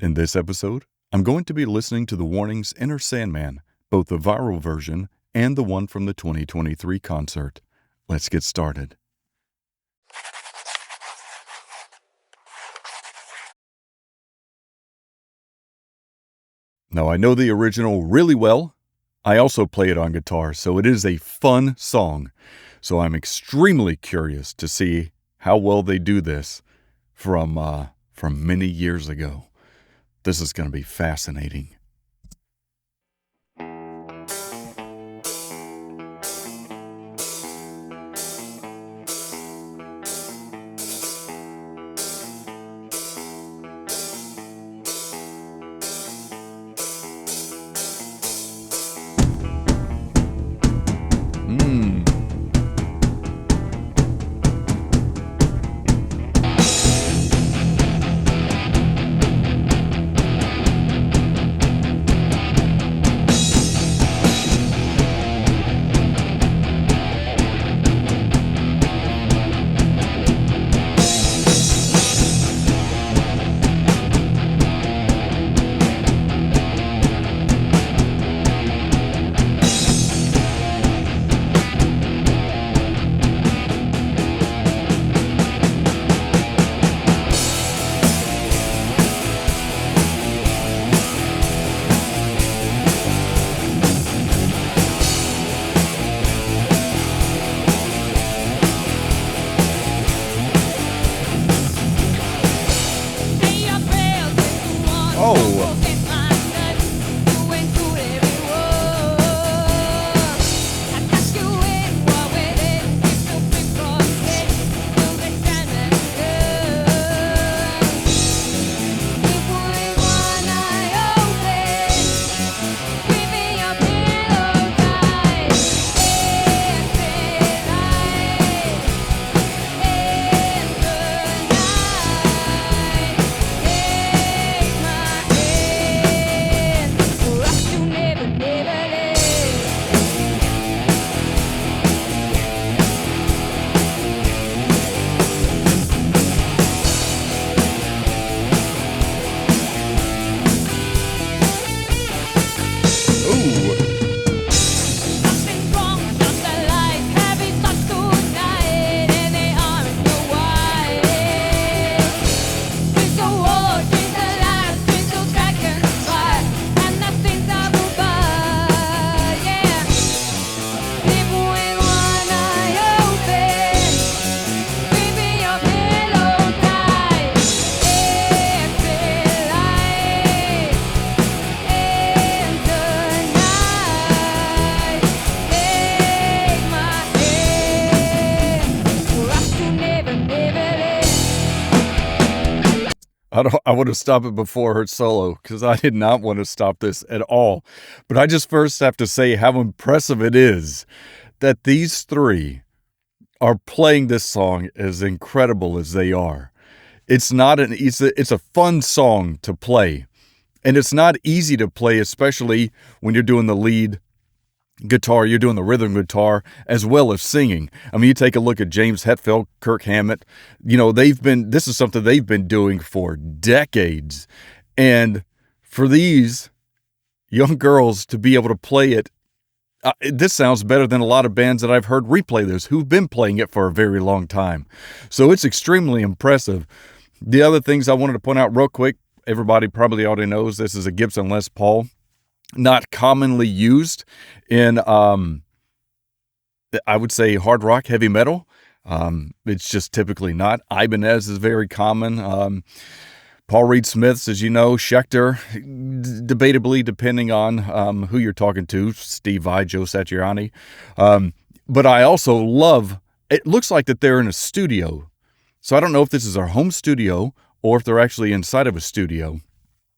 In this episode, I'm going to be listening to the Warning's Inner Sandman, both the viral version and the one from the 2023 concert. Let's get started. Now, I know the original really well. I also play it on guitar, so it is a fun song. So I'm extremely curious to see how well they do this from many years ago. This is going to be fascinating. I would have stopped it before her solo because I did not want to stop this at all. But I just first have to say how impressive it is that these three are playing this song as incredible as they are. It's a fun song to play, and it's not easy to play, especially when you're doing the lead guitar, you're doing the rhythm guitar as well as singing. I mean, you take a look at James Hetfield, Kirk Hammett, this is something they've been doing for decades. And for these young girls to be able to play it, this sounds better than a lot of bands that I've heard replay this, who've been playing it for a very long time. So it's extremely impressive. The other things I wanted to point out real quick, everybody probably already knows this is a Gibson Les Paul. Not commonly used in, I would say, hard rock, heavy metal. It's just typically not. Ibanez is very common. Paul Reed Smith's, as you know, Schecter, debatably depending on who you're talking to, Steve Vai, Joe Satriani. But I also love, it looks like that they're in a studio. So I don't know if this is our home studio or if they're actually inside of a studio,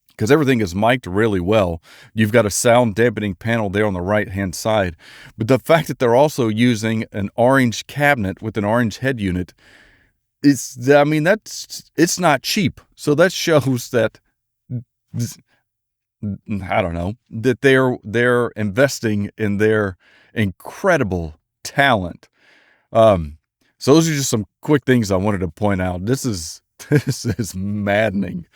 because everything is mic'd really well. You've got a sound dampening panel there on the right-hand side. But the fact that they're also using an orange cabinet with an orange head unit, it's not cheap. So that shows that, I don't know, that they're investing in their incredible talent. So those are just some quick things I wanted to point out. This is maddening.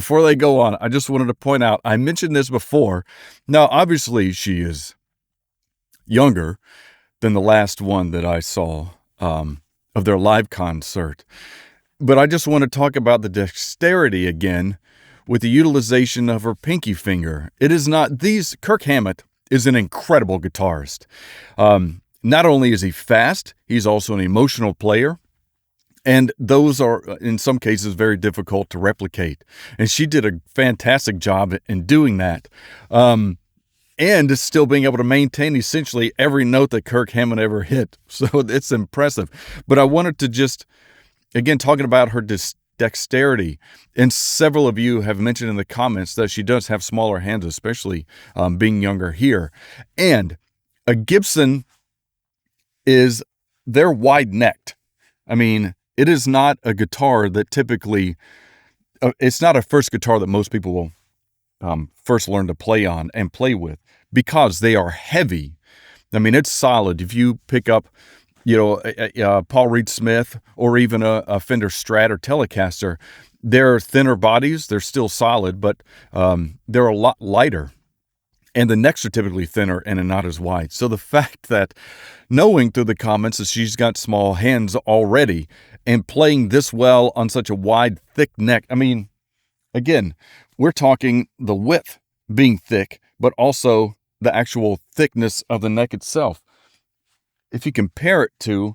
before they go on, I just wanted to point out, I mentioned this before. Now, obviously, she is younger than the last one that I saw of their live concert. But I just want to talk about the dexterity again with the utilization of her pinky finger. It is not Kirk Hammett is an incredible guitarist. Not only is he fast, he's also an emotional player. And those are, in some cases, very difficult to replicate. And she did a fantastic job in doing that. And still being able to maintain essentially every note that Kirk Hammett ever hit. So it's impressive. But I wanted to just, again, talking about her dexterity. And several of you have mentioned in the comments that she does have smaller hands, especially being younger here. And a Gibson they're wide-necked. I mean, it is not a guitar that typically, it's not a first guitar that most people will first learn to play on and play with because they are heavy. I mean, it's solid. If you pick up, Paul Reed Smith or even a Fender Strat or Telecaster, they're thinner bodies. They're still solid, but they're a lot lighter. And the necks are typically thinner and not as wide. So the fact that knowing through the comments that she's got small hands already and playing this well on such a wide, thick neck. I mean, again, we're talking the width being thick, but also the actual thickness of the neck itself. If you compare it to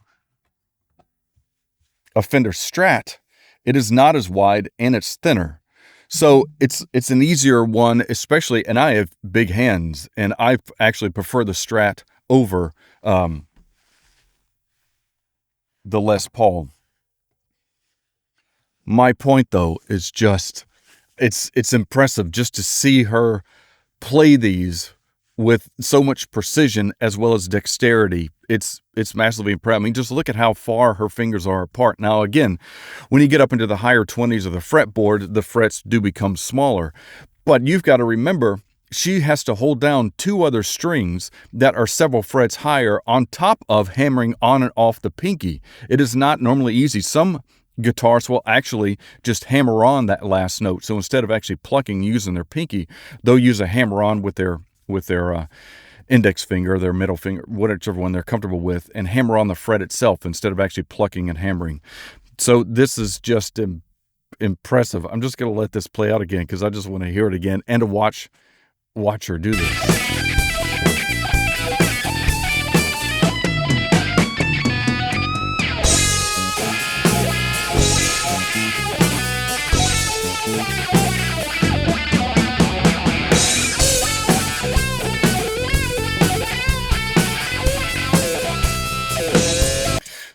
a Fender Strat, it is not as wide and it's thinner. So it's an easier one, especially, and I have big hands, and I actually prefer the Strat over the Les Paul. My point, though, is just it's impressive just to see her play these with so much precision as well as dexterity. It's massively impressive. I mean, just look at how far her fingers are apart. Now, again, when you get up into the higher 20s of the fretboard, the frets do become smaller. But you've got to remember, she has to hold down two other strings that are several frets higher on top of hammering on and off the pinky. It is not normally easy. Some guitarists will actually just hammer on that last note. So instead of actually plucking using their pinky, they'll use a hammer-on with their index finger, their middle finger, whichever one they're comfortable with, and hammer on the fret itself instead of actually plucking and hammering. So this is just impressive. I'm just going to let this play out again because I just want to hear it again and to watch her do this.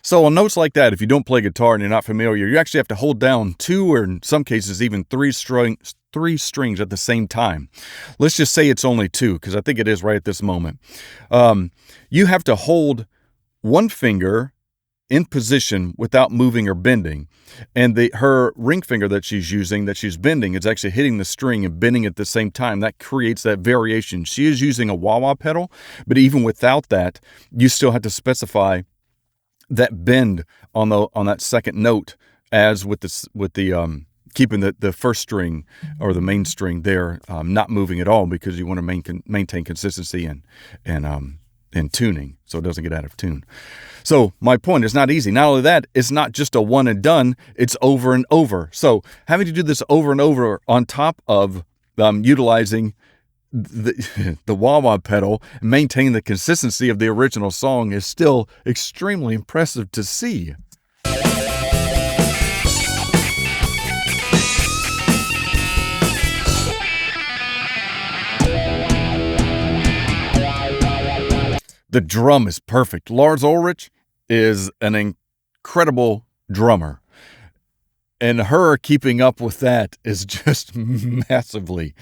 So on notes like that, if you don't play guitar and you're not familiar, you actually have to hold down two or in some cases even three strings at the same time. Let's just say it's only two because I think it is right at this moment. You have to hold one finger in position without moving or bending. And her ring finger that she's using, that she's bending, is actually hitting the string and bending at the same time. That creates that variation. She is using a wah-wah pedal, but even without that, you still have to specify that bend on that second note, as with the keeping the first string or the main string there not moving at all, because you want to maintain consistency and tuning so it doesn't get out of tune. So my point is not easy. Not only that, it's not just a one and done, it's over and over. So having to do this over and over on top of utilizing the wah-wah pedal and maintain the consistency of the original song is still extremely impressive to see. The drum is perfect. Lars Ulrich is an incredible drummer. And her keeping up with that is just massively,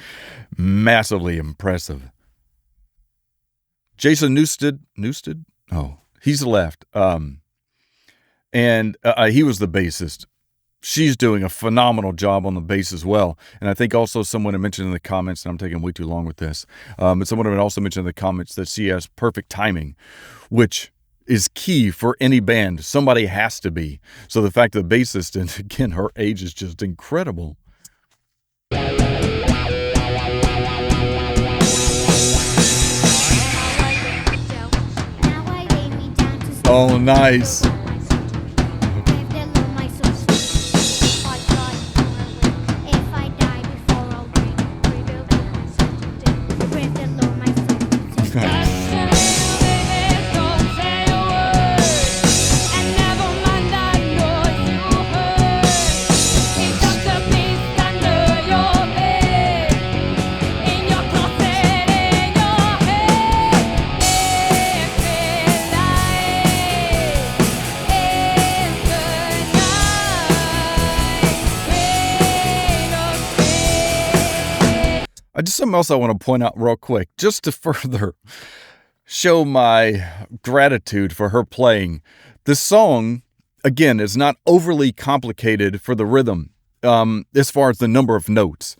massively impressive. Jason Newsted? Oh, he's left. And he was the bassist. She's doing a phenomenal job on the bass as well. And I think also someone had mentioned in the comments, and I'm taking way too long with this, but someone had also mentioned in the comments that she has perfect timing, which is key for any band. Somebody has to be. So the fact that the bassist, and again, her age is just incredible. Oh, nice. Just something else I want to point out real quick, just to further show my gratitude for her playing. This song, again, is not overly complicated for the rhythm, as far as the number of notes.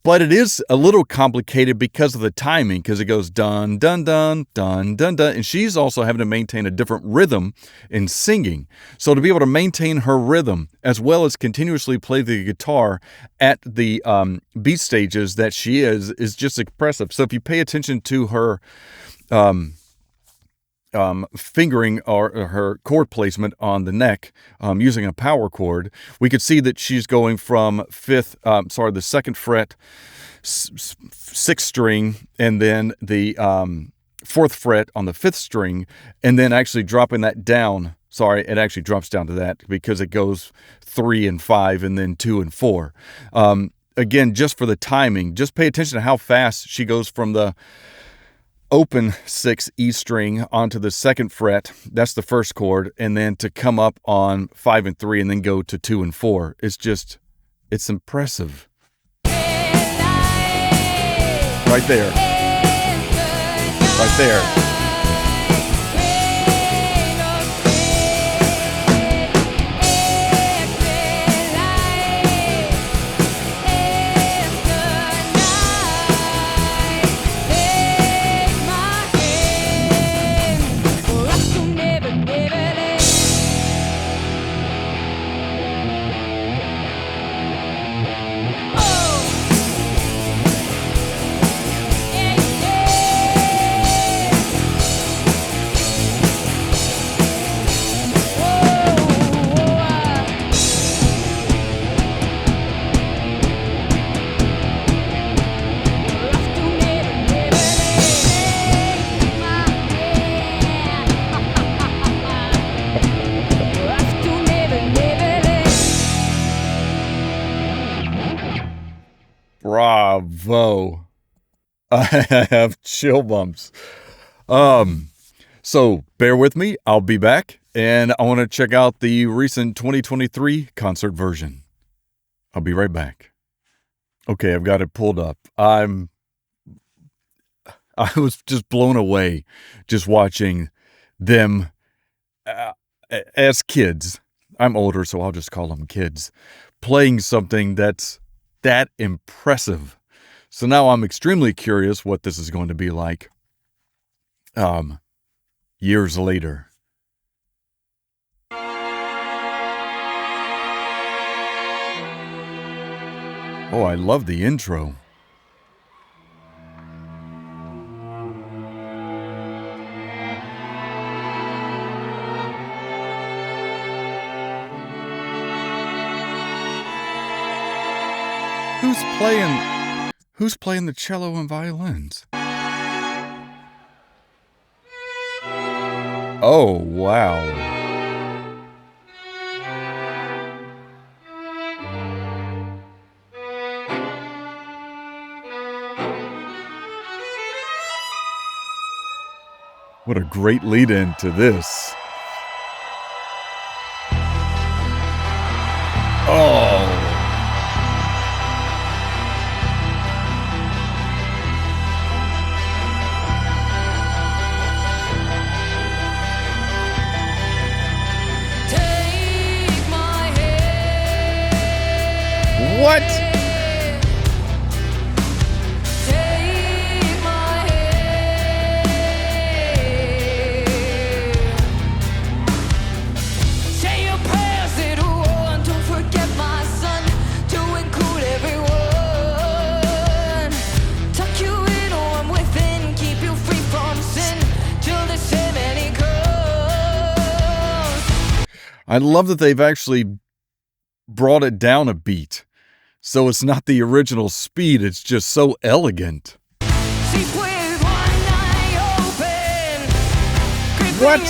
But it is a little complicated because of the timing, because it goes dun, dun, dun, dun, dun, dun. And she's also having to maintain a different rhythm in singing. So to be able to maintain her rhythm, as well as continuously play the guitar at the beat stages that she is just impressive. So if you pay attention to her fingering or her chord placement on the neck using a power chord, we could see that she's going from the second fret, sixth string, and then the fourth fret on the fifth string, and then actually dropping that down. Sorry, it actually drops down to that because it goes 3 and 5 and then 2 and 4. Again, just for the timing, just pay attention to how fast she goes from the open 6 E string onto the second fret. That's the first chord. And then to come up on 5 and 3 and then go to 2 and 4. It's impressive. Right there. Right there. Bravo. I have chill bumps. So bear with me. I'll be back, and I want to check out the recent 2023 concert version. I'll be right back. Okay, I've got it pulled up. I was just blown away just watching them as kids. I'm older, so I'll just call them kids, playing something that's that impressive. So now I'm extremely curious what this is going to be like years later. Oh, I love the intro. Who's playing the cello and violins? Oh, wow. What a great lead in to this. Oh. What? I love that they've actually brought it down a beat. So it's not the original speed, it's just so elegant. What?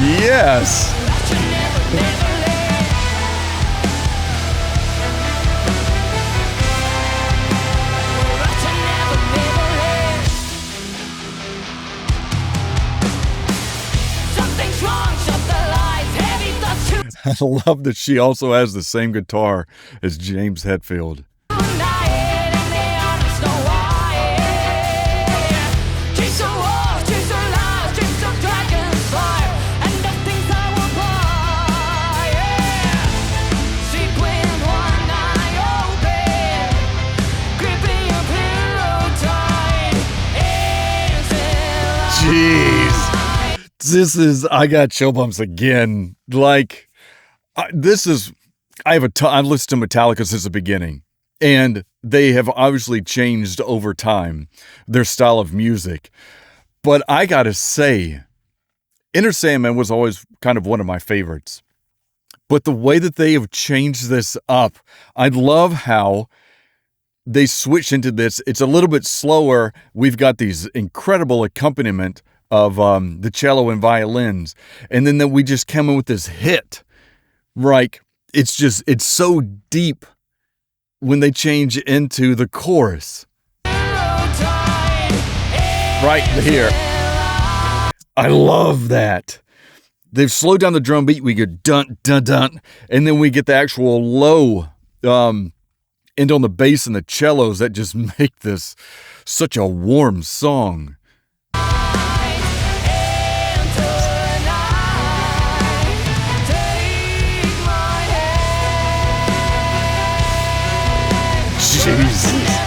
Yes. I love that she also has the same guitar as James Hetfield. Jeez. This is, I got chill bumps again. Like, I've listened to Metallica since the beginning, and they have obviously changed over time, their style of music. But I gotta say, Enter Sandman was always kind of one of my favorites. But the way that they have changed this up, I love how they switch into this. It's a little bit slower. We've got these incredible accompaniment of the cello and violins. And then we just come in with this hit. Like, it's so deep when they change into the chorus. Right here. I love that. They've slowed down the drum beat. We get dun, dun, dun. And then we get the actual low end on the bass and the cellos that just make this such a warm song. Jesus.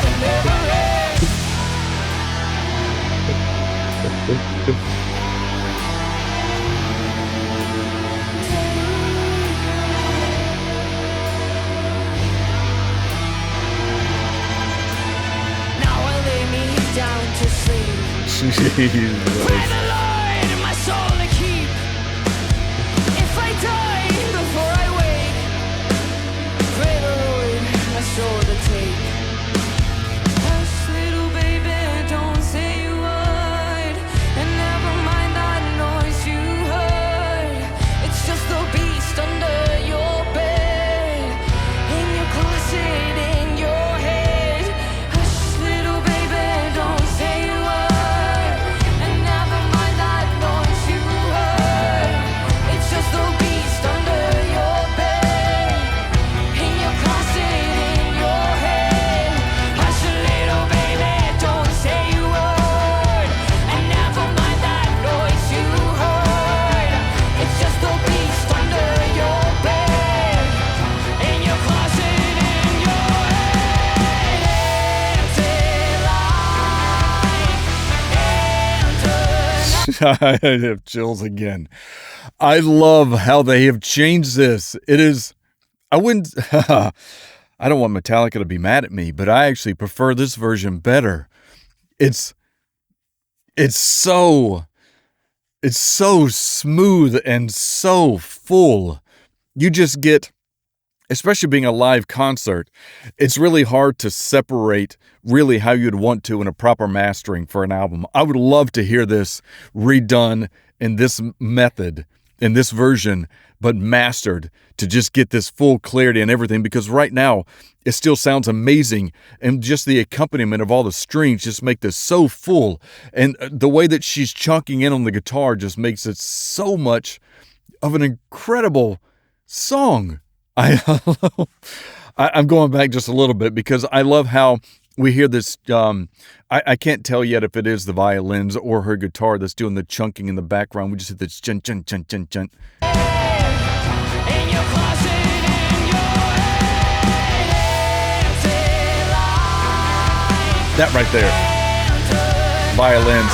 Jesus. I have chills again. I love how they have changed this. It is, I wouldn't, I don't want Metallica to be mad at me, but I actually prefer this version better. It's so smooth and so full. You just get, especially being a live concert, it's really hard to separate really how you'd want to in a proper mastering for an album. I would love to hear this redone in this method, in this version, but mastered to just get this full clarity and everything, because right now it still sounds amazing, and just the accompaniment of all the strings just make this so full, and the way that she's chunking in on the guitar just makes it so much of an incredible song. I'm going back just a little bit because I love how we hear this. I can't tell yet if it is the violins or her guitar that's doing the chunking in the background. We just hit this chun, chun, chun, chun, chun. That right there. violins.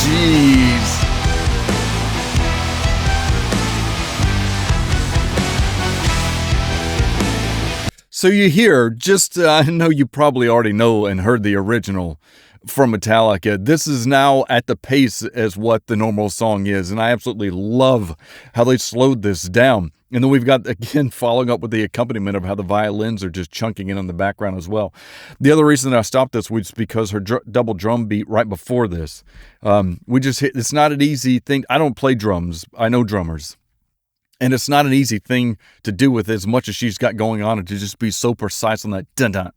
Jeez. So you hear, just, I know you probably already know and heard the original from Metallica. This is now at the pace as what the normal song is, and I absolutely love how they slowed this down. And then we've got, again, following up with the accompaniment of how the violins are just chunking in on the background as well. The other reason that I stopped this was because her double drum beat right before this. We just hit, it's not an easy thing. I don't play drums. I know drummers. And it's not an easy thing to do with as much as she's got going on and to just be so precise on that dun-dun.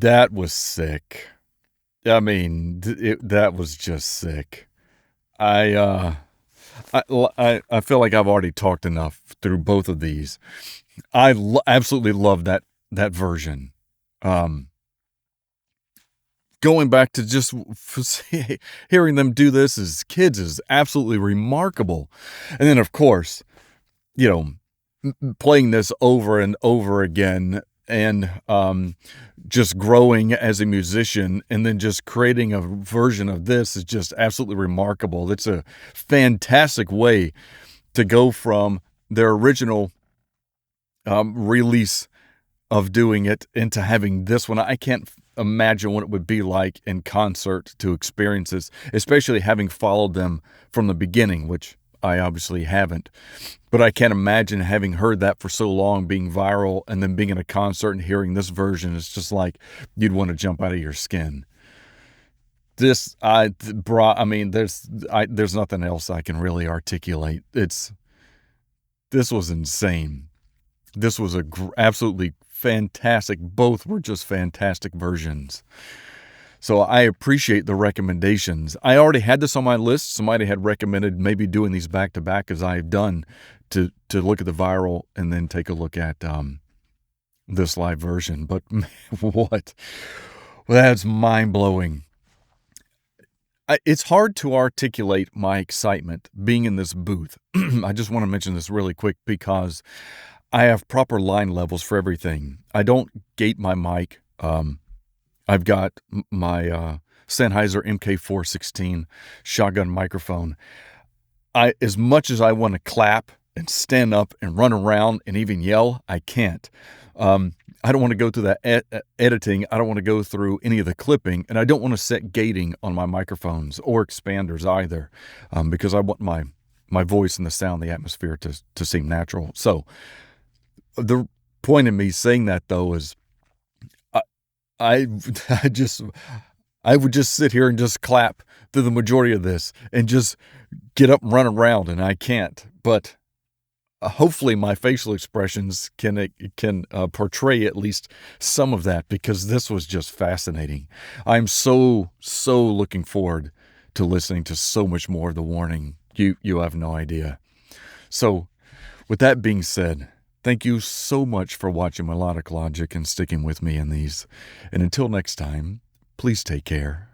That was sick. I mean, that was just sick. I feel like I've already talked enough through both of these. I absolutely love that version. Going back to just hearing them do this as kids is absolutely remarkable. And then, of course, you know, playing this over and over again and just growing as a musician and then just creating a version of this is just absolutely remarkable. It's a fantastic way to go from their original release of doing it into having this one. I can't imagine what it would be like in concert to experience this, especially having followed them from the beginning, which I obviously haven't. But I can't imagine having heard that for so long, being viral, and then being in a concert and hearing this version. It's just like you'd want to jump out of your skin. There's nothing else I can really articulate. This was insane. This was absolutely fantastic. Both were just fantastic versions. So I appreciate the recommendations. I already had this on my list. Somebody had recommended maybe doing these back to back as I've done to look at the viral and then take a look at this live version. But man, what? Well, that's mind-blowing. It's hard to articulate my excitement being in this booth. I just want to mention this really quick because I have proper line levels for everything. I don't gate my mic. I've got my Sennheiser MK416 shotgun microphone. As much as I want to clap and stand up and run around and even yell, I can't. I don't want to go through that editing. I don't want to go through any of the clipping, and I don't want to set gating on my microphones or expanders either, because I want my voice and the sound, the atmosphere to seem natural. So the point of me saying that, though, is I would just sit here and just clap through the majority of this and just get up and run around, and I can't. But hopefully my facial expressions can portray at least some of that, because this was just fascinating. I'm so looking forward to listening to so much more of The Warning. You have no idea. So with that being said, thank you so much for watching Melodic Logic and sticking with me in these. And until next time, please take care.